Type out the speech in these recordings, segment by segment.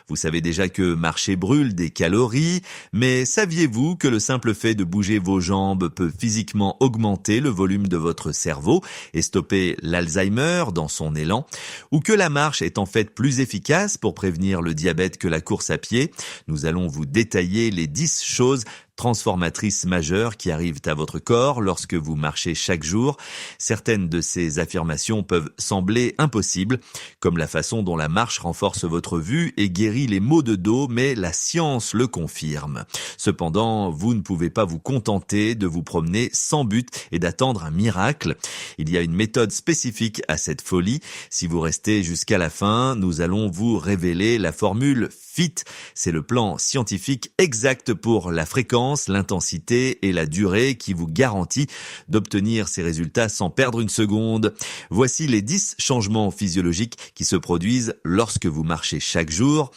Vous savez déjà que marcher brûle des calories, mais saviez-vous que le simple fait de bouger vos jambes peut physiquement augmenter le volume de votre cerveau et stopper l'Alzheimer dans son élan, ou que la marche est en fait plus efficace pour prévenir le diabète que la course à pied? Nous allons vous détailler les 10 choses transformatrices majeures qui arrivent à votre corps lorsque vous marchez chaque jour. Certaines de ces affirmations peuvent sembler impossibles, comme la façon dont la marche renforce votre vue et guérit les maux de dos, mais la science le confirme. Cependant, vous ne pouvez pas vous contenter de vous promener sans but et d'attendre un miracle. Il y a une méthode spécifique à cette folie. Si vous restez jusqu'à la fin, nous allons vous révéler la formule FIT. C'est le plan scientifique exact pour la fréquence, l'intensité et la durée qui vous garantit d'obtenir ces résultats sans perdre une seconde. Voici les 10 changements physiologiques qui se produisent lorsque vous marchez chaque jour.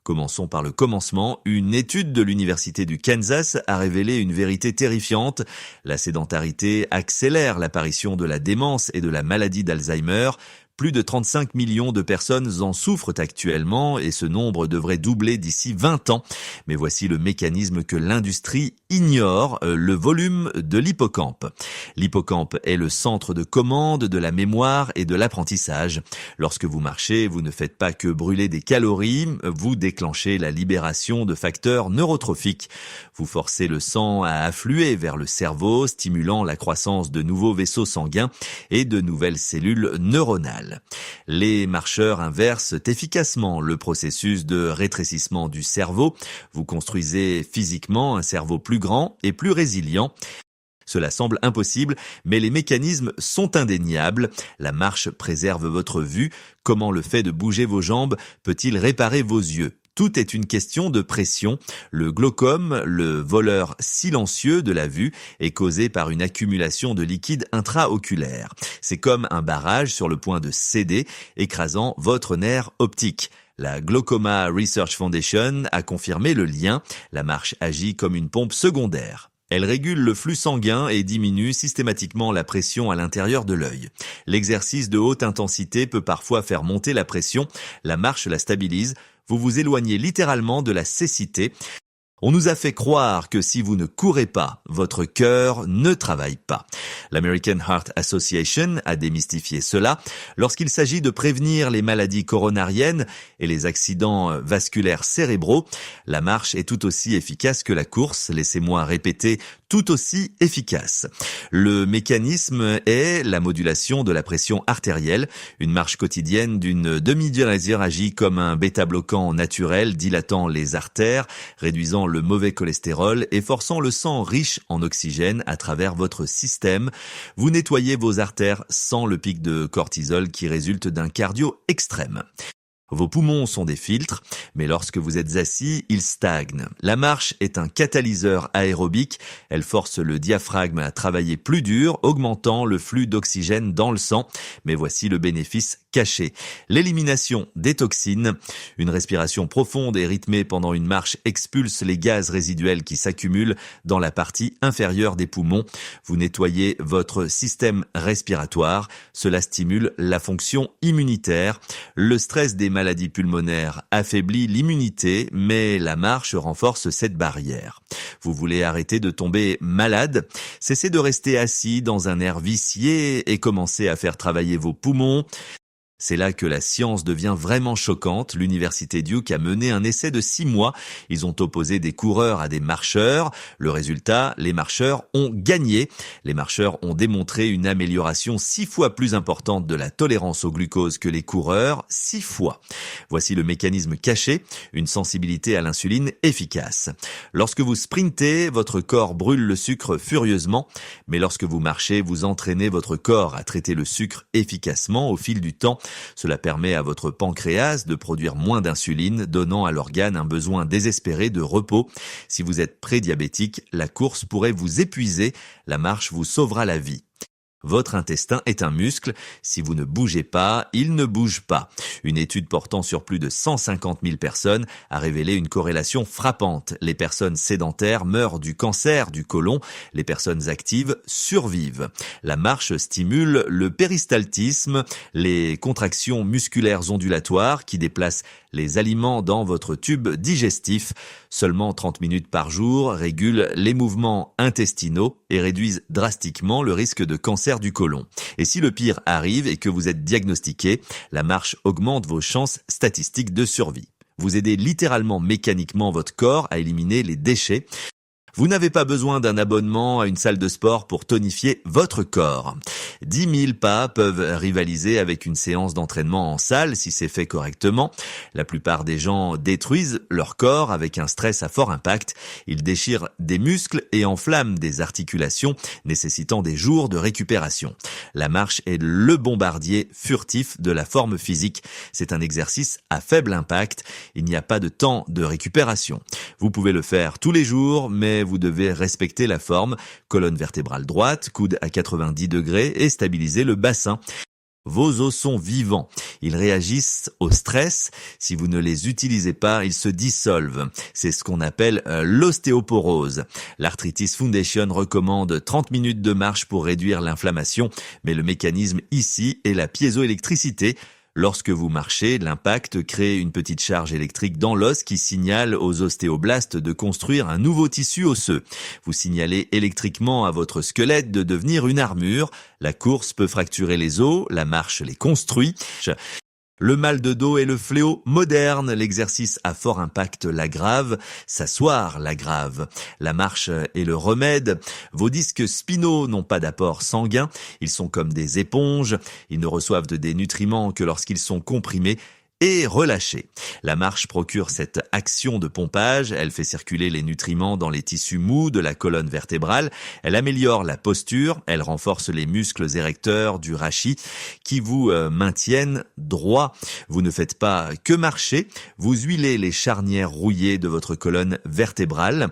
Commençons par le commencement. Une étude de l'Université du Kansas a révélé une vérité terrifiante. La sédentarité accélère l'apparition de la démence et de la maladie d'Alzheimer. Plus de 35 millions de personnes en souffrent actuellement et ce nombre devrait doubler d'ici 20 ans. Mais voici le mécanisme que l'industrie ignore, le volume de l'hippocampe. L'hippocampe est le centre de commande de la mémoire et de l'apprentissage. Lorsque vous marchez, vous ne faites pas que brûler des calories, vous déclenchez la libération de facteurs neurotrophiques. Vous forcez le sang à affluer vers le cerveau, stimulant la croissance de nouveaux vaisseaux sanguins et de nouvelles cellules neuronales. Les marcheurs inversent efficacement le processus de rétrécissement du cerveau. Vous construisez physiquement un cerveau plus grand et plus résilient. Cela semble impossible, mais les mécanismes sont indéniables. La marche préserve votre vue. Comment le fait de bouger vos jambes peut-il réparer vos yeux ? Tout est une question de pression. Le glaucome, le voleur silencieux de la vue, est causé par une accumulation de liquide intraoculaire. C'est comme un barrage sur le point de céder, écrasant votre nerf optique. La Glaucoma Research Foundation a confirmé le lien. La marche agit comme une pompe secondaire. Elle régule le flux sanguin et diminue systématiquement la pression à l'intérieur de l'œil. L'exercice de haute intensité peut parfois faire monter la pression. La marche la stabilise. Vous vous éloignez littéralement de la cécité. On nous a fait croire que si vous ne courez pas, votre cœur ne travaille pas. L'American Heart Association a démystifié cela. Lorsqu'il s'agit de prévenir les maladies coronariennes et les accidents vasculaires cérébraux, la marche est tout aussi efficace que la course. Laissez-moi répéter, tout aussi efficace. Le mécanisme est la modulation de la pression artérielle. Une marche quotidienne d'une demi-heure agit comme un bêta-bloquant naturel, dilatant les artères, réduisant le mauvais cholestérol et forçant le sang riche en oxygène à travers votre système. Vous nettoyez vos artères sans le pic de cortisol qui résulte d'un cardio extrême. Vos poumons sont des filtres, mais lorsque vous êtes assis, ils stagnent. La marche est un catalyseur aérobique. Elle force le diaphragme à travailler plus dur, augmentant le flux d'oxygène dans le sang. Mais voici le bénéfice caché. L'élimination des toxines. Une respiration profonde et rythmée pendant une marche expulse les gaz résiduels qui s'accumulent dans la partie inférieure des poumons. Vous nettoyez votre système respiratoire. Cela stimule la fonction immunitaire. Le stress des maladies pulmonaires affaiblit l'immunité, mais la marche renforce cette barrière. Vous voulez arrêter de tomber malade? Cessez de rester assis dans un air vicié et commencez à faire travailler vos poumons. C'est là que la science devient vraiment choquante. L'université Duke a mené un essai de 6 mois. Ils ont opposé des coureurs à des marcheurs. Le résultat, les marcheurs ont gagné. Les marcheurs ont démontré une amélioration 6 fois plus importante de la tolérance au glucose que les coureurs, 6 fois. Voici le mécanisme caché, une sensibilité à l'insuline efficace. Lorsque vous sprintez, votre corps brûle le sucre furieusement, mais lorsque vous marchez, vous entraînez votre corps à traiter le sucre efficacement au fil du temps. Cela permet à votre pancréas de produire moins d'insuline, donnant à l'organe un besoin désespéré de repos. Si vous êtes prédiabétique, la course pourrait vous épuiser. La marche vous sauvera la vie. Votre intestin est un muscle. Si vous ne bougez pas, il ne bouge pas. Une étude portant sur plus de 150 000 personnes a révélé une corrélation frappante. Les personnes sédentaires meurent du cancer du côlon. Les personnes actives survivent. La marche stimule le péristaltisme, les contractions musculaires ondulatoires qui déplacent les aliments dans votre tube digestif. Seulement 30 minutes par jour régulent les mouvements intestinaux et réduisent drastiquement le risque de cancer du côlon. Et si le pire arrive et que vous êtes diagnostiqué, la marche augmente vos chances statistiques de survie. Vous aidez littéralement mécaniquement votre corps à éliminer les déchets. Vous n'avez pas besoin d'un abonnement à une salle de sport pour tonifier votre corps. 10 000 pas peuvent rivaliser avec une séance d'entraînement en salle si c'est fait correctement. La plupart des gens détruisent leur corps avec un stress à fort impact. Ils déchirent des muscles et enflamment des articulations, nécessitant des jours de récupération. La marche est le bombardier furtif de la forme physique. C'est un exercice à faible impact. Il n'y a pas de temps de récupération. Vous pouvez le faire tous les jours, mais vous devez respecter la forme, colonne vertébrale droite, coude à 90 degrés et stabiliser le bassin. Vos os sont vivants. Ils réagissent au stress. Si vous ne les utilisez pas, ils se dissolvent. C'est ce qu'on appelle l'ostéoporose. L'Arthritis Foundation recommande 30 minutes de marche pour réduire l'inflammation, mais le mécanisme ici est la piézoélectricité. Lorsque vous marchez, l'impact crée une petite charge électrique dans l'os qui signale aux ostéoblastes de construire un nouveau tissu osseux. Vous signalez électriquement à votre squelette de devenir une armure. La course peut fracturer les os, la marche les construit. Le mal de dos est le fléau moderne. L'exercice à fort impact l'aggrave. S'asseoir l'aggrave. La marche est le remède. Vos disques spinaux n'ont pas d'apport sanguin. Ils sont comme des éponges. Ils ne reçoivent des nutriments que lorsqu'ils sont comprimés et relâchés. La marche procure cette action de pompage, elle fait circuler les nutriments dans les tissus mous de la colonne vertébrale, elle améliore la posture, elle renforce les muscles érecteurs du rachis qui vous maintiennent droit. Vous ne faites pas que marcher, vous huilez les charnières rouillées de votre colonne vertébrale.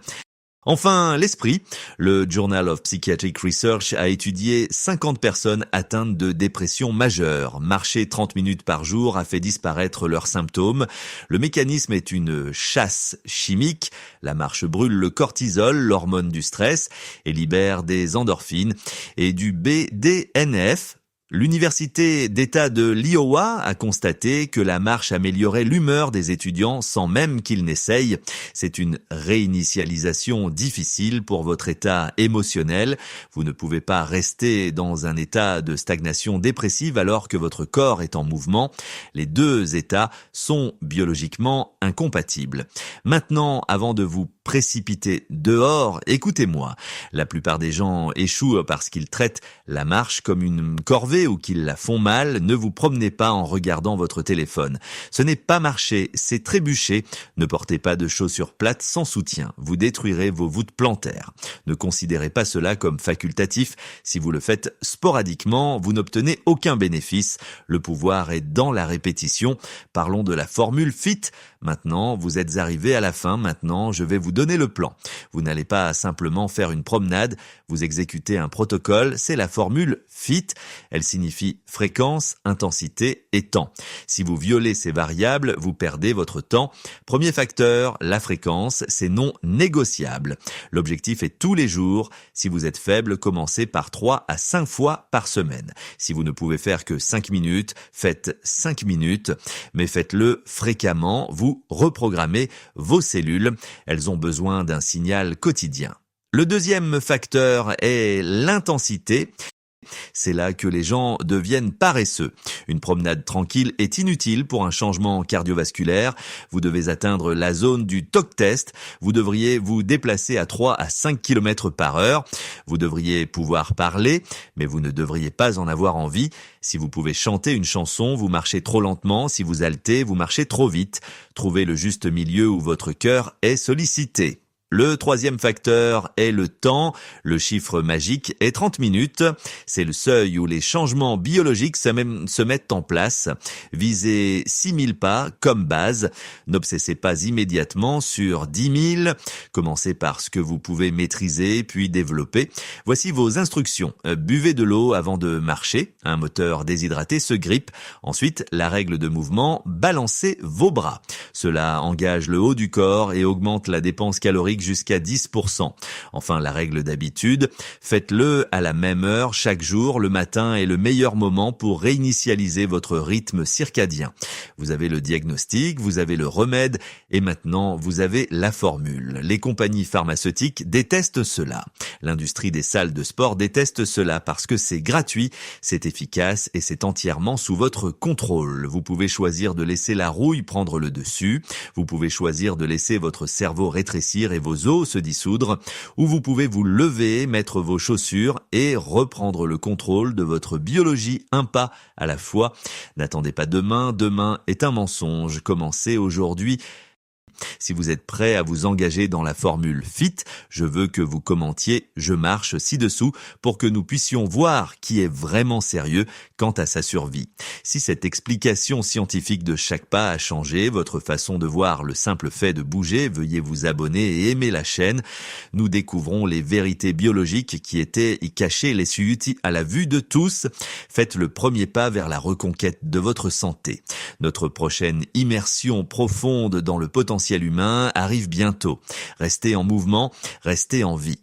Enfin, l'esprit. Le Journal of Psychiatric Research a étudié 50 personnes atteintes de dépression majeure. Marcher 30 minutes par jour a fait disparaître leurs symptômes. Le mécanisme est une chasse chimique. La marche brûle le cortisol, l'hormone du stress, et libère des endorphines et du BDNF. L'université d'État de l'Iowa a constaté que la marche améliorait l'humeur des étudiants sans même qu'ils n'essayent. C'est une réinitialisation difficile pour votre état émotionnel. Vous ne pouvez pas rester dans un état de stagnation dépressive alors que votre corps est en mouvement. Les deux états sont biologiquement incompatibles. Maintenant, avant de vous précipiter dehors, écoutez-moi. La plupart des gens échouent parce qu'ils traitent la marche comme une corvée ou qu'ils la font mal. Ne vous promenez pas en regardant votre téléphone. Ce n'est pas marcher, c'est trébucher. Ne portez pas de chaussures plates sans soutien. Vous détruirez vos voûtes plantaires. Ne considérez pas cela comme facultatif. Si vous le faites sporadiquement, vous n'obtenez aucun bénéfice. Le pouvoir est dans la répétition. Parlons de la formule FIT. Maintenant, vous êtes arrivé à la fin. Maintenant, je vais vous donner le plan. Vous n'allez pas simplement faire une promenade. Vous exécutez un protocole. C'est la formule FIT. Elle signifie fréquence, intensité et temps. Si vous violez ces variables, vous perdez votre temps. Premier facteur, la fréquence, c'est non négociable. L'objectif est tous les jours. Si vous êtes faible, commencez par 3 à 5 fois par semaine. Si vous ne pouvez faire que 5 minutes, faites 5 minutes, mais faites-le fréquemment. Vous reprogrammez vos cellules. Elles ont besoin d'un signal quotidien. Le deuxième facteur est l'intensité. C'est là que les gens deviennent paresseux. Une promenade tranquille est inutile pour un changement cardiovasculaire. Vous devez atteindre la zone du TOC test. Vous devriez vous déplacer à 3 à 5 km par heure. Vous devriez pouvoir parler, mais vous ne devriez pas en avoir envie. Si vous pouvez chanter une chanson, vous marchez trop lentement. Si vous haletez, vous marchez trop vite. Trouvez le juste milieu où votre cœur est sollicité. Le troisième facteur est le temps. Le chiffre magique est 30 minutes. C'est le seuil où les changements biologiques se mettent en place. Visez 6000 pas comme base. N'obsessez pas immédiatement sur 10 000. Commencez par ce que vous pouvez maîtriser, puis développer. Voici vos instructions. Buvez de l'eau avant de marcher. Un moteur déshydraté se grippe. Ensuite, la règle de mouvement, balancez vos bras. Cela engage le haut du corps et augmente la dépense calorique jusqu'à 10%. Enfin, la règle d'habitude, faites-le à la même heure chaque jour. Le matin est le meilleur moment pour réinitialiser votre rythme circadien. Vous avez le diagnostic, vous avez le remède et maintenant vous avez la formule. Les compagnies pharmaceutiques détestent cela. L'industrie des salles de sport déteste cela parce que c'est gratuit, c'est efficace et c'est entièrement sous votre contrôle. Vous pouvez choisir de laisser la rouille prendre le dessus. Vous pouvez choisir de laisser votre cerveau rétrécir et vos os se dissoudre, ou vous pouvez vous lever, mettre vos chaussures et reprendre le contrôle de votre biologie un pas à la fois. N'attendez pas demain, demain est un mensonge. Commencez aujourd'hui. Si vous êtes prêt à vous engager dans la formule FIT, je veux que vous commentiez « Je marche » ci-dessous pour que nous puissions voir qui est vraiment sérieux quant à sa survie. Si cette explication scientifique de chaque pas a changé votre façon de voir le simple fait de bouger, veuillez vous abonner et aimer la chaîne. Nous découvrons les vérités biologiques qui étaient cachées, laissées à la vue de tous. Faites le premier pas vers la reconquête de votre santé. Notre prochaine immersion profonde dans le potentiel humain arrive bientôt. Restez en mouvement, restez en vie.